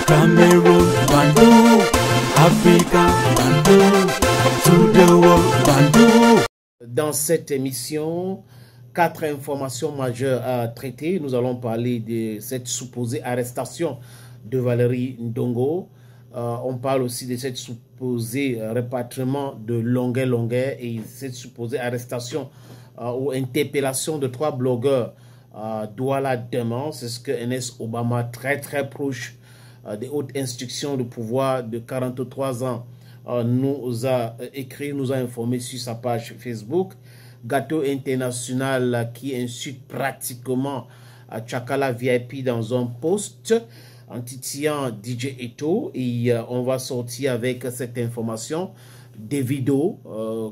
Cameroon, Bandung, Africa, Bandung, to the world, Bandung. Dans cette émission, 4 informations majeures à traiter. Nous allons parler de cette supposée arrestation de Valérie Ndongo. On parle aussi de cette supposée rapatriement de Longuet et cette supposée arrestation ou interpellation de 3 blogueurs Douala demain. C'est ce que Ernest Obama, très proche des hautes instructions de pouvoir de 43 ans, nous a écrit, nous a informé sur sa page Facebook. Gâteau international qui insulte pratiquement à Tchakala VIP dans un post en titillant DJ Eto. Et on va sortir avec cette information des vidéos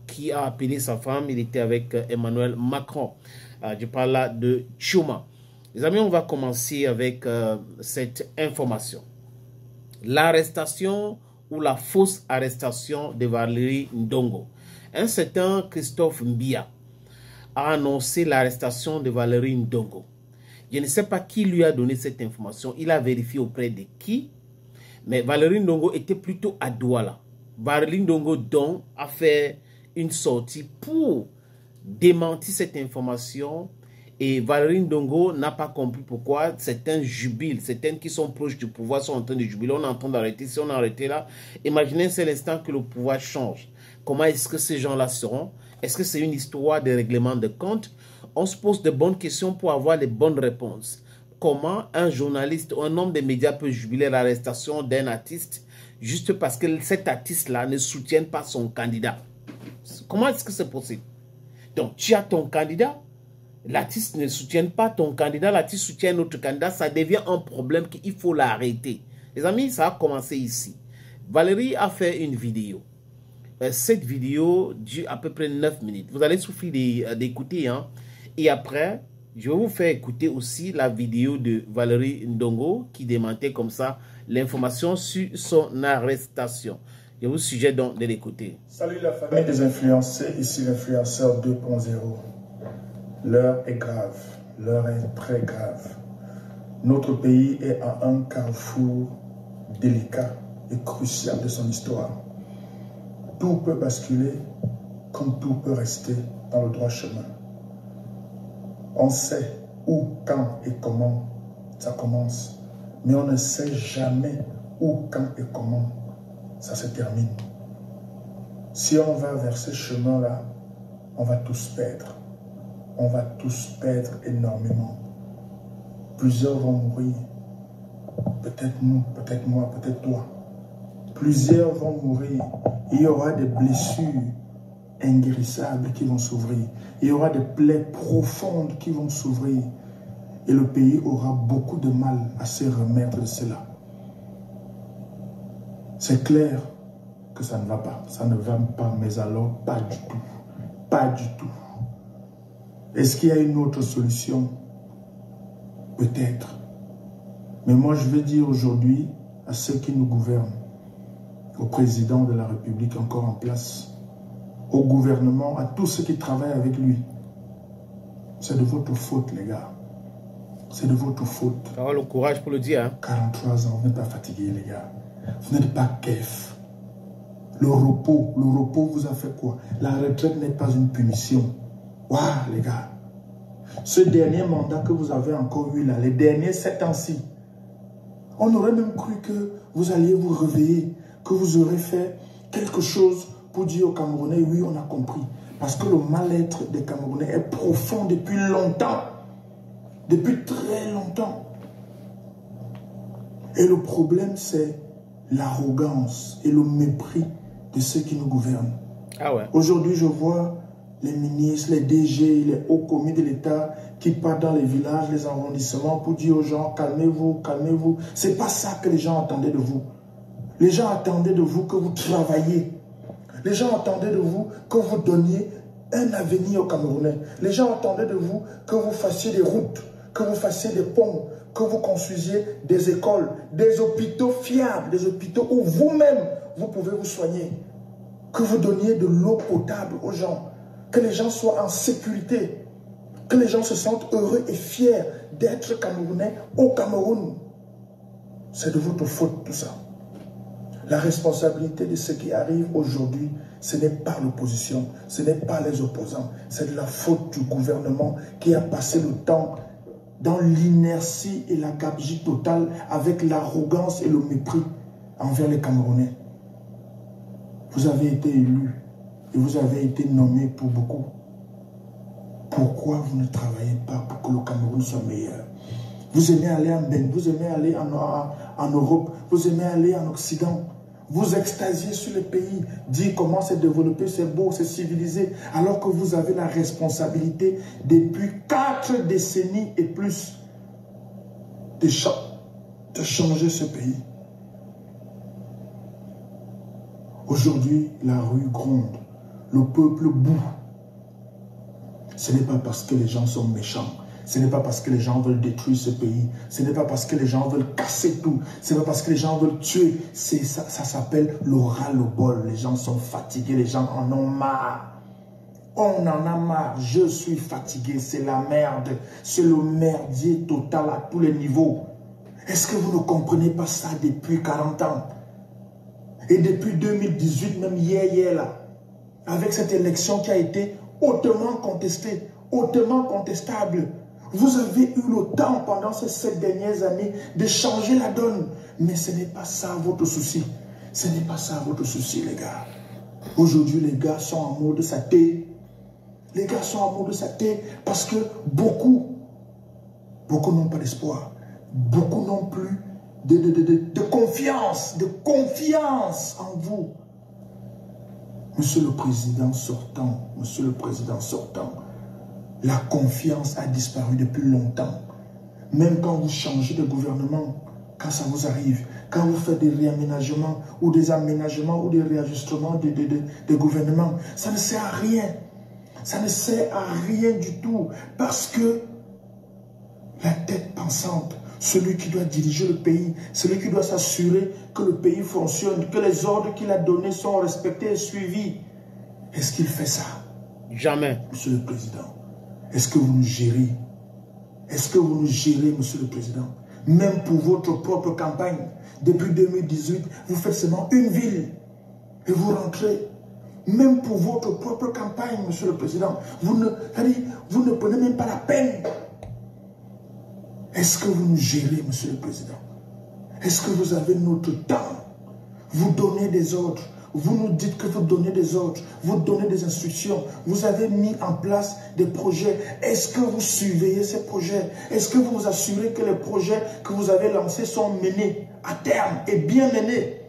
qui a appelé sa femme. Il était avec Emmanuel Macron. Je parle là de Tchouma. Les amis, on va commencer avec cette information. L'arrestation ou la fausse arrestation de Valérie Ndongo. Un certain Christophe Mbia a annoncé l'arrestation de Valérie Ndongo. Je ne sais pas qui lui a donné cette information. Il a vérifié auprès de qui. Mais Valérie Ndongo était plutôt à Douala. Valérie Ndongo donc a fait une sortie pour démentir cette information. Et Valérie Ndongo n'a pas compris pourquoi certains jubilent, certains qui sont proches du pouvoir sont en train de jubiler. On est en train d'arrêter. Si on a arrêté là, imaginez c'est l'instant que le pouvoir change. Comment est-ce que ces gens-là seront? Est-ce que c'est une histoire de règlement de compte? On se pose de bonnes questions pour avoir les bonnes réponses. Comment un journaliste ou un homme des médias peut jubiler l'arrestation d'un artiste juste parce que cet artiste-là ne soutient pas son candidat? Comment est-ce que c'est possible? Donc, tu as ton candidat, l'artiste ne soutient pas ton candidat, l'artiste soutient notre candidat, ça devient un problème qu'il faut l'arrêter. Les amis, ça a commencé ici. Valérie a fait une vidéo. Cette vidéo dure à peu près 9 minutes. Vous allez souffrir d'écouter. Hein? Et après, je vais vous faire écouter aussi la vidéo de Valérie Ndongo qui démentait comme ça l'information sur son arrestation. Je vous suggère donc de l'écouter. Salut la famille des influencés, ici l'influenceur 2.0. L'heure est grave, l'heure est très grave. Notre pays est à un carrefour délicat et crucial de son histoire. Tout peut basculer comme tout peut rester dans le droit chemin. On sait où, quand et comment ça commence, mais on ne sait jamais où, quand et comment ça se termine. Si on va vers ce chemin-là, on va tous perdre. On va tous perdre énormément. Plusieurs vont mourir. Peut-être nous, peut-être moi, peut-être toi. Plusieurs vont mourir. Il y aura des blessures inguérissables qui vont s'ouvrir. Il y aura des plaies profondes qui vont s'ouvrir. Et le pays aura beaucoup de mal à se remettre de cela. C'est clair que ça ne va pas. Ça ne va pas, mais alors pas du tout. Pas du tout. Est-ce qu'il y a une autre solution? Peut-être. Mais moi, je veux dire aujourd'hui à ceux qui nous gouvernent, au président de la République encore en place, au gouvernement, à tous ceux qui travaillent avec lui, c'est de votre faute, les gars. C'est de votre faute. Avoir le courage pour le dire. Hein? 43 ans, vous n'êtes pas fatigué, les gars. Vous n'êtes pas kef. Le repos vous a fait quoi? La retraite n'est pas une punition. Waouh, les gars. Ce dernier mandat que vous avez encore eu là, les derniers 7 ans-ci, on aurait même cru que vous alliez vous réveiller, que vous aurez fait quelque chose pour dire aux Camerounais, oui, on a compris. Parce que le mal-être des Camerounais est profond depuis longtemps. Depuis très longtemps. Et le problème, c'est l'arrogance et le mépris de ceux qui nous gouvernent. Ah ouais. Aujourd'hui, je vois les ministres, les DG, les hauts commis de l'État qui partent dans les villages, les arrondissements pour dire aux gens, calmez-vous, calmez-vous. Ce n'est pas ça que les gens attendaient de vous. Les gens attendaient de vous que vous travailliez. Les gens attendaient de vous que vous donniez un avenir aux Camerounais. Les gens attendaient de vous que vous fassiez des routes, que vous fassiez des ponts, que vous construisiez des écoles, des hôpitaux fiables, des hôpitaux où vous-même, vous pouvez vous soigner. Que vous donniez de l'eau potable aux gens. Que les gens soient en sécurité. Que les gens se sentent heureux et fiers d'être Camerounais au Cameroun. C'est de votre faute tout ça. La responsabilité de ce qui arrive aujourd'hui, ce n'est pas l'opposition, ce n'est pas les opposants, c'est de la faute du gouvernement qui a passé le temps dans l'inertie et la gabegie totale avec l'arrogance et le mépris envers les Camerounais. Vous avez été élus et vous avez été nommés pour beaucoup. Pourquoi vous ne travaillez pas pour que le Cameroun soit meilleur? Vous aimez aller en Ben, vous aimez aller en Europe, vous aimez aller en Occident. Vous extasiez sur le pays, dire comment c'est développé, c'est beau, c'est civilisé, alors que vous avez la responsabilité depuis 4 décennies et plus de changer ce pays. Aujourd'hui, la rue gronde, le peuple boue. Ce n'est pas parce que les gens sont méchants. Ce n'est pas parce que les gens veulent détruire ce pays. Ce n'est pas parce que les gens veulent casser tout. Ce n'est pas parce que les gens veulent tuer. Ça s'appelle le ras-le-bol. Les gens sont fatigués. Les gens en ont marre. On en a marre. Je suis fatigué. C'est la merde. C'est le merdier total à tous les niveaux. Est-ce que vous ne comprenez pas ça depuis 40 ans? Et depuis 2018, même hier là, avec cette élection qui a été hautement contestée, hautement contestable. Vous avez eu le temps pendant ces 7 dernières années de changer la donne. Mais ce n'est pas ça votre souci. Ce n'est pas ça votre souci, les gars. Aujourd'hui, les gars sont en mode saté. Les gars sont en mode saté parce que beaucoup n'ont pas d'espoir. Beaucoup n'ont plus de confiance en vous. Monsieur le Président sortant, la confiance a disparu depuis longtemps. Même quand vous changez de gouvernement, quand ça vous arrive, quand vous faites des réaménagements ou des aménagements ou des réajustements de gouvernement, ça ne sert à rien. Ça ne sert à rien du tout parce que la tête pensante, celui qui doit diriger le pays, celui qui doit s'assurer que le pays fonctionne, que les ordres qu'il a donnés sont respectés et suivis. Est-ce qu'il fait ça? Jamais. Monsieur le Président, est-ce que vous nous gérez? Est-ce que vous nous gérez, Monsieur le Président? Même pour votre propre campagne, depuis 2018, vous faites seulement une ville et vous rentrez. Même pour votre propre campagne, Monsieur le Président, vous ne prenez même pas la peine. Est-ce que vous nous gérez, Monsieur le Président? Est-ce que vous avez notre temps? Vous donnez des ordres. Vous nous dites que vous donnez des ordres. Vous donnez des instructions. Vous avez mis en place des projets. Est-ce que vous surveillez ces projets? Est-ce que vous vous assurez que les projets que vous avez lancés sont menés à terme et bien menés?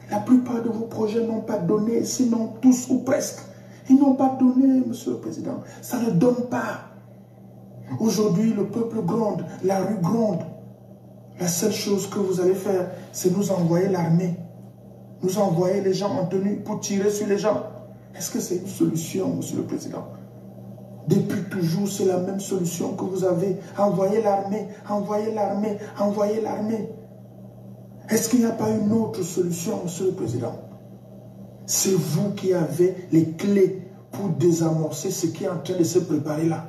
La plupart de vos projets n'ont pas donné, sinon tous ou presque. Ils n'ont pas donné, Monsieur le Président. Ça ne donne pas. Aujourd'hui, le peuple gronde, la rue gronde. La seule chose que vous allez faire, c'est nous envoyer l'armée. Nous envoyer les gens en tenue pour tirer sur les gens. Est-ce que c'est une solution, Monsieur le Président? Depuis toujours, c'est la même solution que vous avez. Envoyer l'armée, envoyer l'armée, envoyer l'armée. Est-ce qu'il n'y a pas une autre solution, Monsieur le Président? C'est vous qui avez les clés pour désamorcer ce qui est en train de se préparer là.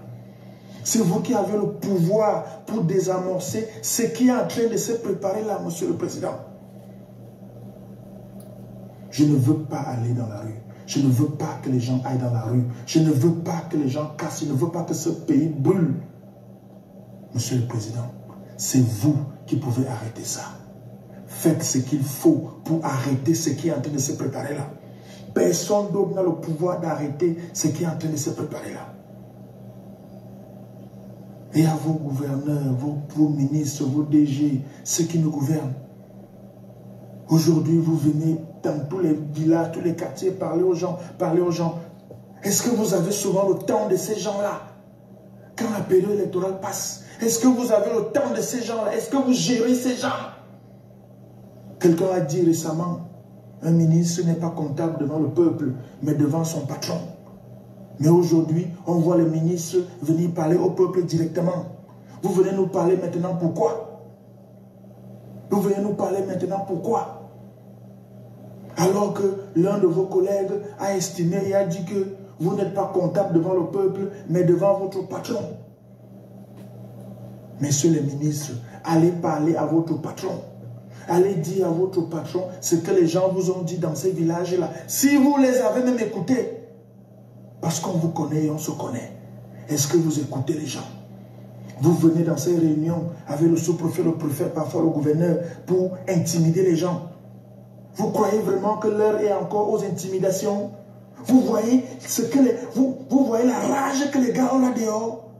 C'est vous qui avez le pouvoir pour désamorcer ce qui est en train de se préparer là, Monsieur le Président. Je ne veux pas aller dans la rue. Je ne veux pas que les gens aillent dans la rue. Je ne veux pas que les gens cassent. Je ne veux pas que ce pays brûle. Monsieur le Président, c'est vous qui pouvez arrêter ça. Faites ce qu'il faut pour arrêter ce qui est en train de se préparer là. Personne d'autre n'a le pouvoir d'arrêter ce qui est en train de se préparer là. Et à vos gouverneurs, vos ministres, vos DG, ceux qui nous gouvernent. Aujourd'hui, vous venez dans tous les villages, tous les quartiers, parler aux gens, parler aux gens. Est-ce que vous avez souvent le temps de ces gens-là? Quand la période électorale passe, est-ce que vous avez le temps de ces gens-là? Est-ce que vous gérez ces gens? Quelqu'un a dit récemment, un ministre n'est pas comptable devant le peuple, mais devant son patron. Mais aujourd'hui, on voit les ministres venir parler au peuple directement. Vous venez nous parler maintenant pourquoi? Vous venez nous parler maintenant pourquoi? Alors que l'un de vos collègues a estimé et a dit que vous n'êtes pas comptable devant le peuple, mais devant votre patron. Messieurs les ministres, allez parler à votre patron. Allez dire à votre patron ce que les gens vous ont dit dans ces villages-là. Si vous les avez même écoutés, parce qu'on vous connaît et on se connaît. Est-ce que vous écoutez les gens? Vous venez dans ces réunions avec le sous-préfet, le préfet, parfois le gouverneur, pour intimider les gens. Vous croyez vraiment que l'heure est encore aux intimidations? Vous voyez, vous voyez la rage que les gars ont là dehors?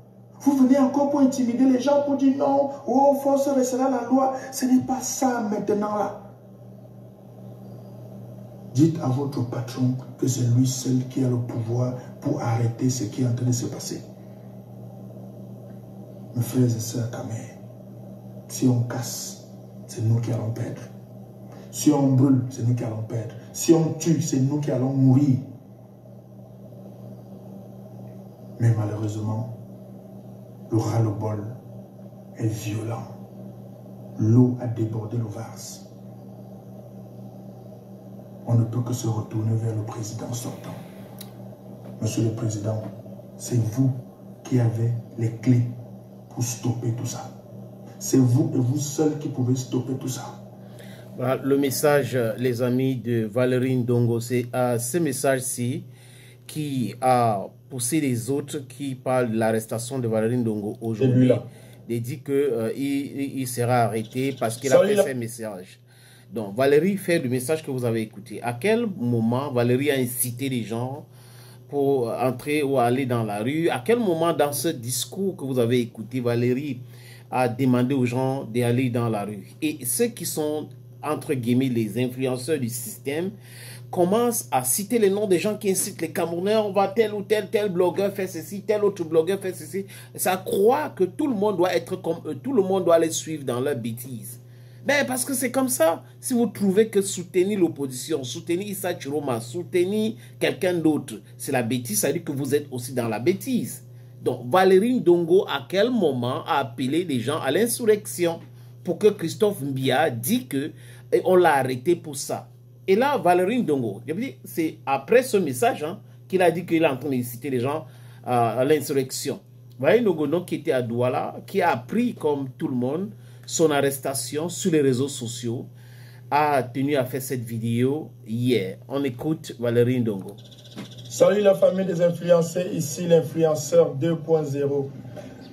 Vous venez encore pour intimider les gens, pour dire non, oh, force restera la loi. Ce n'est pas ça maintenant là. Dites à votre patron que c'est lui seul qui a le pouvoir pour arrêter ce qui est en train de se passer. Mes frères et sœurs Kamé, si on casse, c'est nous qui allons perdre. Si on brûle, c'est nous qui allons perdre. Si on tue, c'est nous qui allons mourir. Mais malheureusement, le ras-le-bol est violent. L'eau a débordé le vase. On ne peut que se retourner vers le président sortant. Monsieur le Président, c'est vous qui avez les clés pour stopper tout ça. C'est vous et vous seul qui pouvez stopper tout ça. Voilà, le message, les amis, de Valérie Ndongo, c'est ce message-ci qui a poussé les autres qui parlent de l'arrestation de Valérie Ndongo aujourd'hui. Il dit qu'il sera arrêté parce qu'il a fait ses messages. Donc, Valérie fait le message que vous avez écouté. À quel moment Valérie a incité les gens pour entrer ou aller dans la rue? À quel moment dans ce discours que vous avez écouté, Valérie a demandé aux gens d'aller dans la rue? Et ceux qui sont, entre guillemets, les influenceurs du système, commencent à citer les noms des gens qui incitent les Camerounais. On va tel ou tel blogueur fait ceci, tel autre blogueur fait ceci. Ça croit que tout le monde doit être comme eux, tout le monde doit les suivre dans leurs bêtises. Mais parce que c'est comme ça. Si vous trouvez que soutenir l'opposition, soutenir Issa Chiroma, soutenir quelqu'un d'autre, c'est la bêtise, ça veut dire que vous êtes aussi dans la bêtise. Donc Valérie Ndongo, à quel moment a appelé les gens à l'insurrection pour que Christophe Mbia dit que on l'a arrêté pour ça? Et là, Valérie Ndongo, c'est après ce message qu'il a dit qu'il est en train d'inciter les gens à l'insurrection. Valérie Ndongo, donc, qui était à Douala, qui a appris, comme tout le monde, son arrestation sur les réseaux sociaux, a tenu à faire cette vidéo hier. On écoute Valérie Ndongo. Salut la famille des influencés, ici l'influenceur 2.0.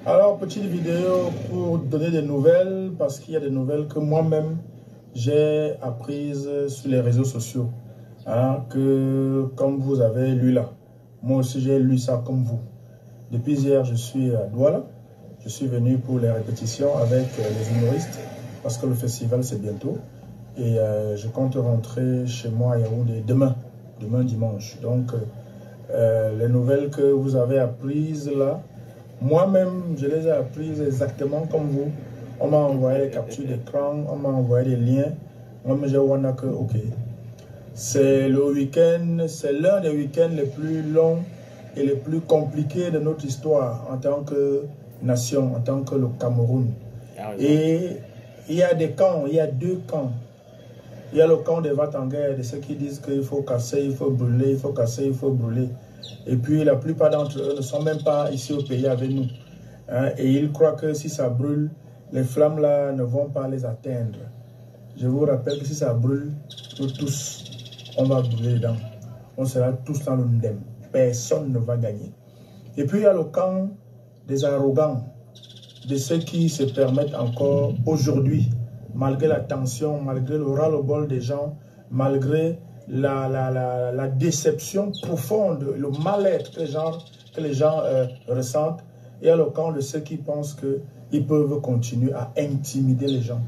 Alors, petite vidéo pour donner des nouvelles, parce qu'il y a des nouvelles que moi-même, j'ai apprises sur les réseaux sociaux. Que comme vous avez lu là, moi aussi j'ai lu ça comme vous. Depuis hier, je suis à Douala. Je suis venu pour les répétitions avec les humoristes parce que le festival c'est bientôt. Et je compte rentrer chez moi à Yaoundé demain dimanche. Donc les nouvelles que vous avez apprises là, moi-même je les ai apprises exactement comme vous. On m'a envoyé les captures d'écran, on m'a envoyé des liens. Moi-même j'ai vu que ok. C'est le week-end, c'est l'un des week-ends les plus longs et les plus compliqués de notre histoire en tant que nation, en tant que le Cameroun. Et il y a des camps, il y a deux camps. Il y a le camp des va-t-en-guerre, de ceux qui disent qu'il faut casser, il faut brûler, il faut casser, il faut brûler. Et puis la plupart d'entre eux ne sont même pas ici au pays avec nous. Et ils croient que si ça brûle, les flammes là ne vont pas les atteindre. Je vous rappelle que si ça brûle, nous tous, on va brûler dedans. On sera tous dans le ndem. Personne ne va gagner. Et puis il y a le camp des arrogants, de ceux qui se permettent encore aujourd'hui, malgré la tension, malgré le ras-le-bol des gens, malgré la déception profonde, le mal-être que les gens ressentent. Il y a le camp de ceux qui pensent qu'ils peuvent continuer à intimider les gens.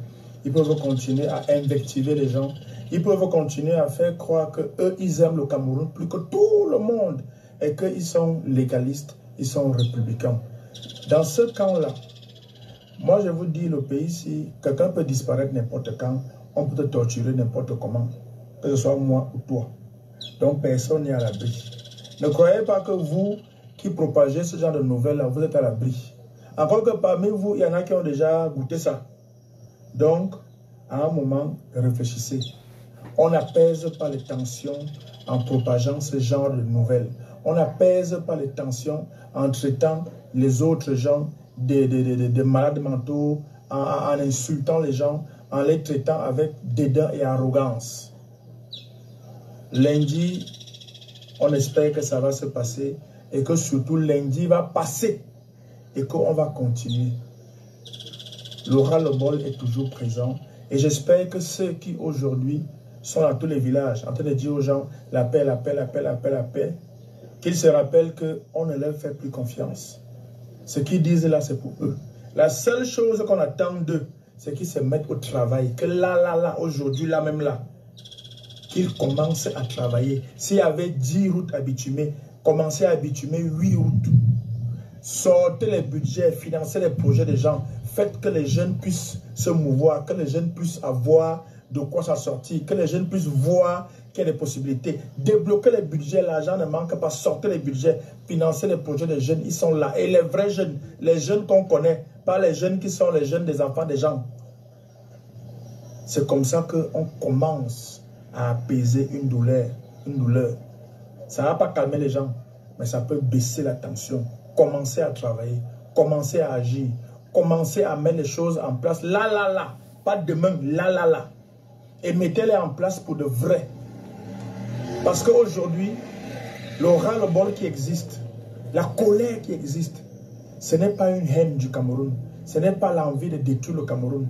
Ils peuvent continuer à invectiver les gens. Ils peuvent continuer à faire croire qu'eux, ils aiment le Cameroun plus que tout le monde et qu'ils sont légalistes, ils sont républicains. Dans ce camp-là, moi je vous dis, le pays, si quelqu'un peut disparaître n'importe quand, on peut te torturer n'importe comment, que ce soit moi ou toi. Donc personne n'est à l'abri. Ne croyez pas que vous qui propagez ce genre de nouvelles-là, vous êtes à l'abri. Encore que parmi vous, il y en a qui ont déjà goûté ça. Donc, à un moment, réfléchissez. On n'apaise pas les tensions en propageant ce genre de nouvelles. On n'apaise pas les tensions en traitant les autres gens des malades mentaux, en insultant les gens, en les traitant avec dédain et arrogance. Lundi, on espère que ça va se passer et que surtout lundi va passer et qu'on va continuer. Le ras-le-bol est toujours présent et j'espère que ceux qui aujourd'hui sont dans tous les villages en train de dire aux gens la paix, la paix, la paix, la paix, la paix, qu'ils se rappellent qu'on ne leur fait plus confiance. Ce qu'ils disent là, c'est pour eux. La seule chose qu'on attend d'eux, c'est qu'ils se mettent au travail. Que là, aujourd'hui, là même là, qu'ils commencent à travailler. S'il y avait 10 routes à bitumer, commencez à bitumer 8 routes. Sortez les budgets, financez les projets des gens. Faites que les jeunes puissent se mouvoir, que les jeunes puissent avoir de quoi s'en sortir, que les jeunes puissent voir qu'il y a des possibilités. Débloquez les budgets, l'argent ne manque pas, sortez les budgets, financez les projets des jeunes, ils sont là. Et les vrais jeunes, les jeunes qu'on connaît, pas les jeunes qui sont les jeunes des enfants des gens. C'est comme ça qu'on commence à apaiser une douleur. Ça ne va pas calmer les gens, mais ça peut baisser la tension. Commencez à travailler, commencez à agir, commencez à mettre les choses en place. Là, pas demain, là. Et mettez-les en place pour de vrai. Parce qu'aujourd'hui, le ras-le-bol qui existe, la colère qui existe, ce n'est pas une haine du Cameroun. Ce n'est pas l'envie de détruire le Cameroun.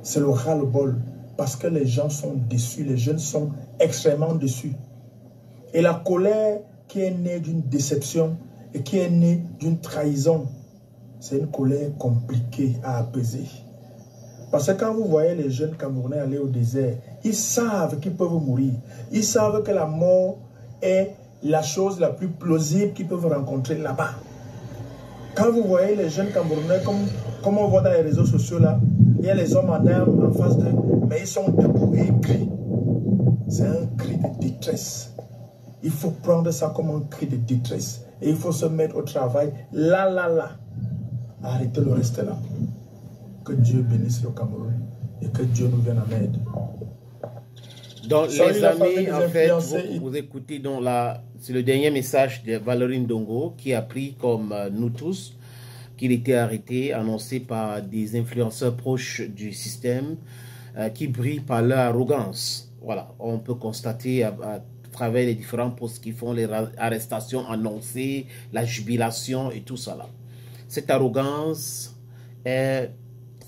C'est le ras-le-bol. Parce que les gens sont déçus, les jeunes sont extrêmement déçus. Et la colère qui est née d'une déception et qui est née d'une trahison, c'est une colère compliquée à apaiser. Parce que quand vous voyez les jeunes Camerounais aller au désert, ils savent qu'ils peuvent mourir. Ils savent que la mort est la chose la plus plausible qu'ils peuvent rencontrer là-bas. Quand vous voyez les jeunes Camerounais, comme on voit dans les réseaux sociaux là, il y a les hommes en armes en face d'eux, mais ils sont debout et ils crient. C'est un cri de détresse. Il faut prendre ça comme un cri de détresse. Et il faut se mettre au travail. Là. Arrêtez le reste là. Que Dieu bénisse le Cameroun et que Dieu nous vienne en aide. Donc, les amis, en fait, vous écoutez donc là, c'est le dernier message de Valérie Ndongo qui a pris comme nous tous qu'il était arrêté, annoncé par des influenceurs proches du système qui brillent par leur arrogance. Voilà, on peut constater à travers les différents postes qui font les arrestations annoncées, la jubilation et tout ça là. Cette arrogance est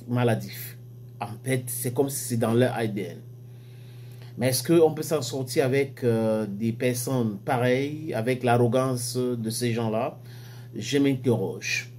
maladif. En fait, c'est comme si c'est dans leur ADN. Mais est-ce qu'on peut s'en sortir avec des personnes pareilles, avec l'arrogance de ces gens-là? Je m'interroge.